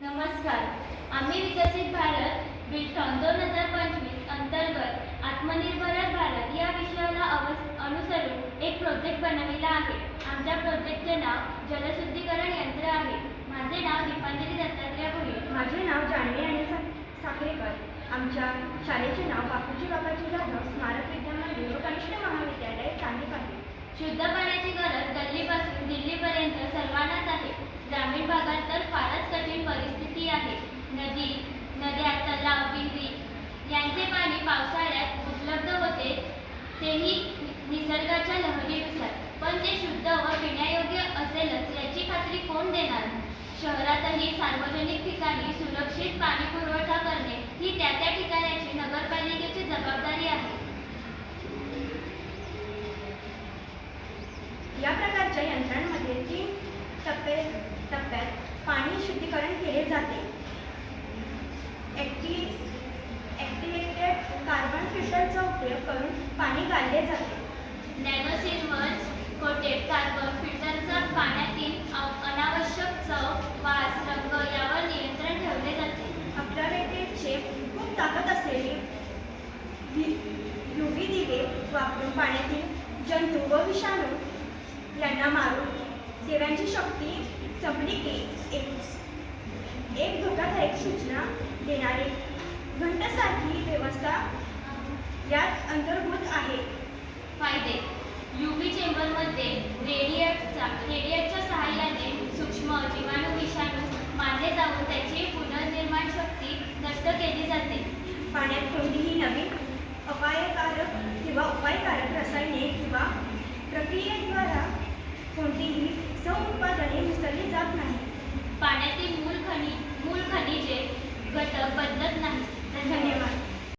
नमस्कार. आम्ही विकसित भारत बिल्डथॉन 2025 अंतर्गत आत्मनिर्भर भारत या विषयाला अनुसरून एक प्रोजेक्ट बनविला आहे. आमच्या प्रोजेक्टचे नाव जलशुद्धीकरण यंत्र आहे. माझे नाव दीपांजली दत्तात्रय भोईर. माझे नाव जान्हवी आणि साखरेकर. आमच्या शाळेचे नाव बापूजी बाबाजी जाधव स्मारक विद्या मंदिर व कनिष्ठ महाविद्यालय चांदी आहे. शुद्ध पाण्याची गरज गल्लीपासून दिल्लीपर्यंत सर्वांनाच आहे. ग्रामीण भागात तर फारच कठीण परिस्थिती आहे. नद्या, तलाव, विहिरी यांचे पाणी पावसाळ्यात उपलब्ध होते, तेही निसर्गाच्या लहरीनुसार. पण ते शुद्ध व पिण्यायोग्य असेलच याची खात्री कोण देणार? शहरातही सार्वजनिक ठिकाणी सुरक्षित पाणी पुरवठा करणे ही त्या त्या ठिकाणाची नगरपालिकेची जबाबदारी आहे. या प्रकारच्या यंत्रांमध्ये 3 टप्प्यात पाणी शुद्धीकरण केले जाते. ॲक्टिव्हेटेड कार्बन फिल्टरचा उपयोग करून पाणी गाळले जाते. नॅनो सिल्वर कोटेड कार्बन फिल्टरचा पाण्यातील अनावश्यक चव, वास, रंग यावर नियंत्रण ठेवले जाते. अल्ट्राव्हायोलेटचे खूप ताकद असलेले UV दिवे वापरून पाण्यातील जंतू व विषाणू यांना मारून दिव्यांची शक्ती संपली की एक धोकादायक सूचना देणारी घंटासारखी व्यवस्था यात अंतर्भूत आहे. फायदे: UV चेंबरमध्ये रेडिएटच्या सहाय्याने सूक्ष्म जीवाणू, विषाणू मारले जाऊन त्याची पुनर्निर्माण शक्ती नष्ट केली जाते. पाण्यात कोणतीही नवीन उपायकारक रसायने किंवा प्रक्रियेद्वारा कोणतीही उत्पादने मिसळली जात नाही. पाण्यातील मूळ